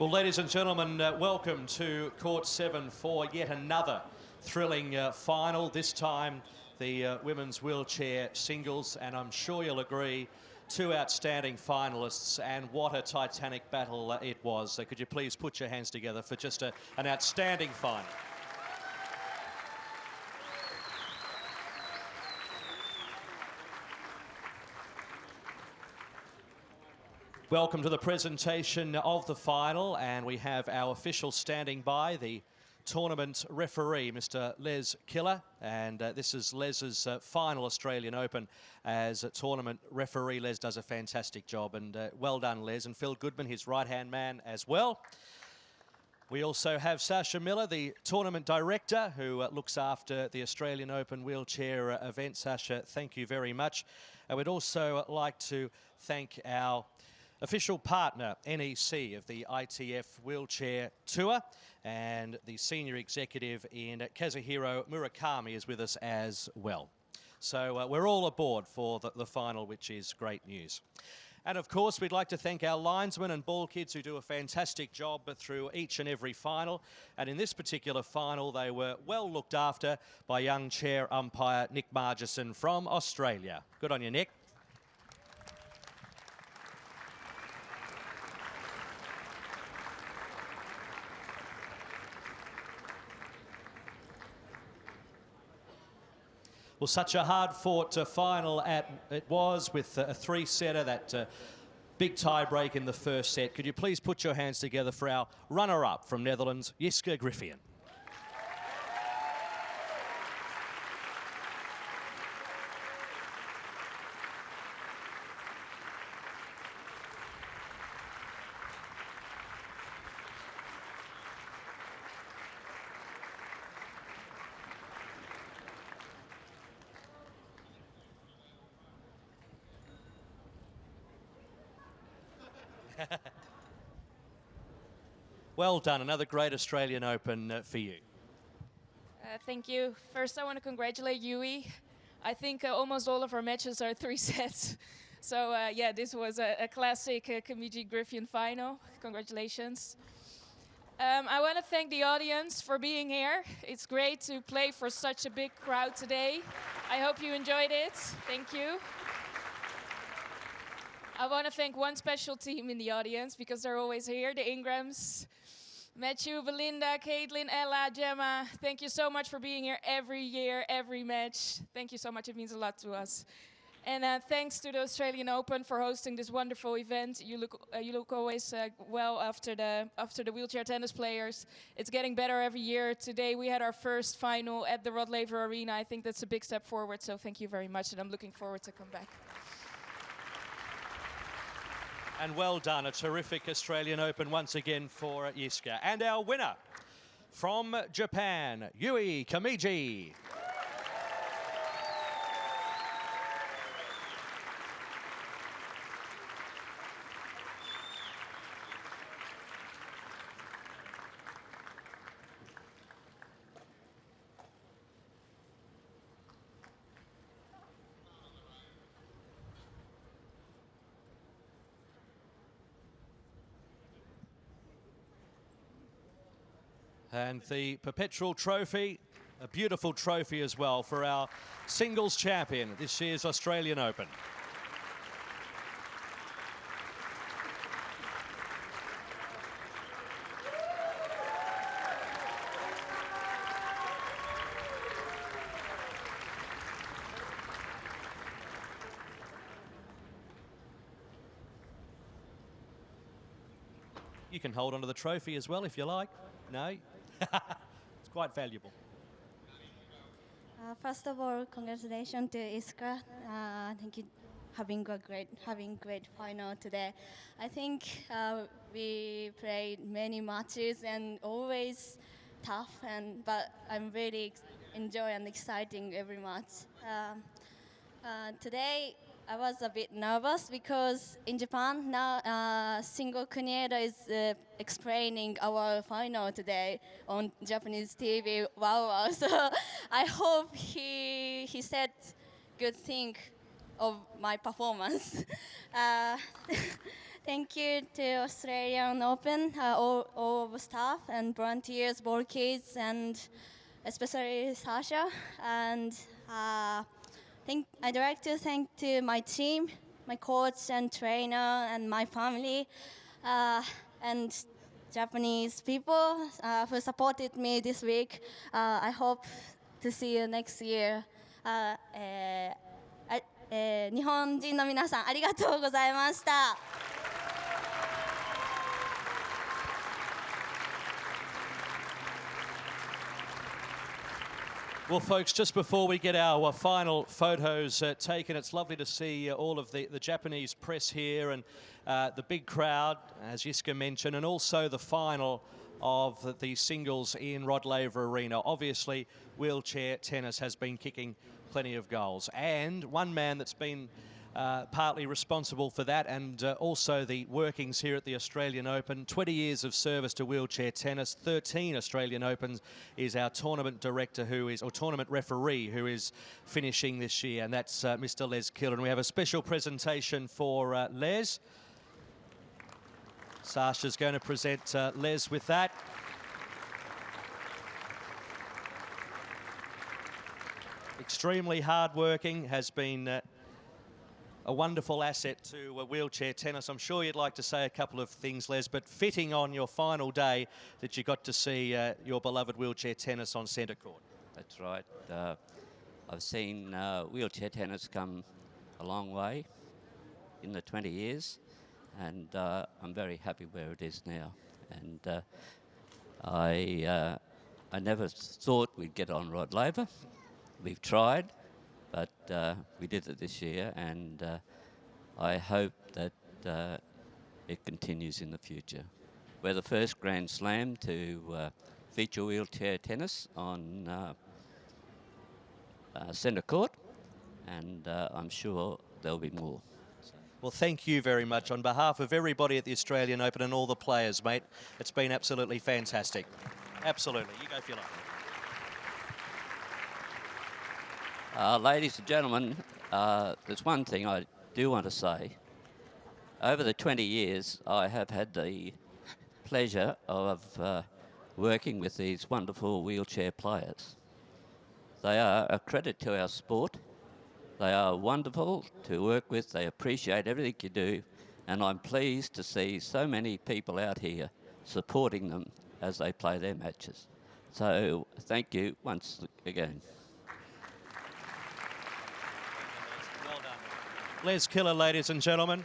Well, ladies and gentlemen, welcome to Court 7 for yet another thrilling final. This time, the women's wheelchair singles, and I'm sure you'll agree, two outstanding finalists, and what a titanic battle it was. So could you please put your hands together for just an outstanding final. Welcome to the presentation of the final, and we have our official standing by, the tournament referee, Mr. Les Killer, and this is Les's final Australian Open as a tournament referee. Les does a fantastic job, and well done, Les, and Phil Goodman, his right-hand man as well. We also have Sasha Miller, the tournament director, who looks after the Australian Open wheelchair event. Sasha, thank you very much. I would also like to thank our official partner, NEC, of the ITF Wheelchair Tour, and the senior executive in Kazuhiro Murakami is with us as well. So we're all aboard for the final, which is great news. And of course, we'd like to thank our linesmen and ball kids who do a fantastic job through each and every final. And in this particular final, they were well looked after by young chair umpire Nick Margison from Australia. Good on you, Nick. Well, such a hard-fought final it was, with a three-setter, that big tie-break in the first set. Could you please put your hands together for our runner-up from Netherlands, Jiske Griffioen. Well done, another great Australian Open for you. Thank you. First, I want to congratulate Yui. I think almost all of our matches are 3 sets. So yeah, this was a classic Kamiji Griffioen final. Congratulations. I want to thank the audience for being here. It's great to play for such a big crowd today. I hope you enjoyed it. Thank you. I want to thank one special team in the audience because they're always here, the Ingrams. Matthew, Belinda, Caitlin, Ella, Gemma, thank you so much for being here every year, every match. Thank you so much, it means a lot to us. And thanks to the Australian Open for hosting this wonderful event. You look always well after the wheelchair tennis players. It's getting better every year. Today we had our first final at the Rod Laver Arena. I think that's a big step forward, so thank you very much, and I'm looking forward to come back. And well done, a terrific Australian Open once again for Jiske. And our winner from Japan, Yui Kamiji. And the perpetual trophy, a beautiful trophy as well for our singles champion this year's Australian Open. You can hold onto the trophy as well if you like. No? It's quite valuable. First of all, congratulations to Jiske. Thank you having great final today. I think we played many matches and always tough, but I'm really enjoy and exciting every match. Today I was a bit nervous because in Japan now Shingo Kunieda is explaining our final today on Japanese TV. Wow. So I hope he said good thing of my performance. Thank you to Australian Open, all of the staff and volunteers, ball kids, and especially Sasha. And I'd like to thank to my team, my coach and trainer, and my family, and Japanese people who supported me this week. I hope to see you next year. 日本人の皆さんありがとうございました。Well, folks, just before we get our final photos taken, it's lovely to see all of the Japanese press here and the big crowd, as Jiske mentioned, and also the final of the singles in Rod Laver Arena. Obviously, wheelchair tennis has been kicking plenty of goals. And one man that's been partly responsible for that, and also the workings here at the Australian Open. 20 years of service to wheelchair tennis, 13 Australian Opens, is our tournament director or tournament referee who is finishing this year, and that's Mr. Les Killer. And we have a special presentation for Les. Sasha's going to present Les with that. Extremely hard-working, has been a wonderful asset to wheelchair tennis. I'm sure you'd like to say a couple of things, Les, but fitting on your final day that you got to see your beloved wheelchair tennis on centre court. That's right. I've seen wheelchair tennis come a long way in the 20 years, and I'm very happy where it is now. And I never thought we'd get on Rod Laver. We've tried, but we did it this year, and I hope that it continues in the future. We're the first Grand Slam to feature wheelchair tennis on centre court, and I'm sure there'll be more. Well, thank you very much. On behalf of everybody at the Australian Open and all the players, mate, it's been absolutely fantastic. Absolutely. You go for your life. Ladies and gentlemen, there's one thing I do want to say. Over the 20 years, I have had the pleasure of working with these wonderful wheelchair players. They are a credit to our sport. They are wonderful to work with. They appreciate everything you do. And I'm pleased to see so many people out here supporting them as they play their matches. So thank you once again. Les Killer, ladies and gentlemen.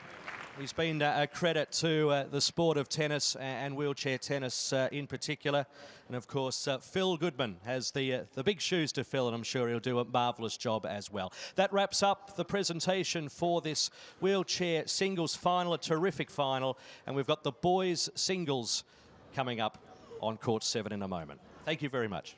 He's been a credit to the sport of tennis and wheelchair tennis in particular. And of course, Phil Goodman has the big shoes to fill, and I'm sure he'll do a marvellous job as well. That wraps up the presentation for this wheelchair singles final, a terrific final. And we've got the boys singles coming up on court 7 in a moment. Thank you very much.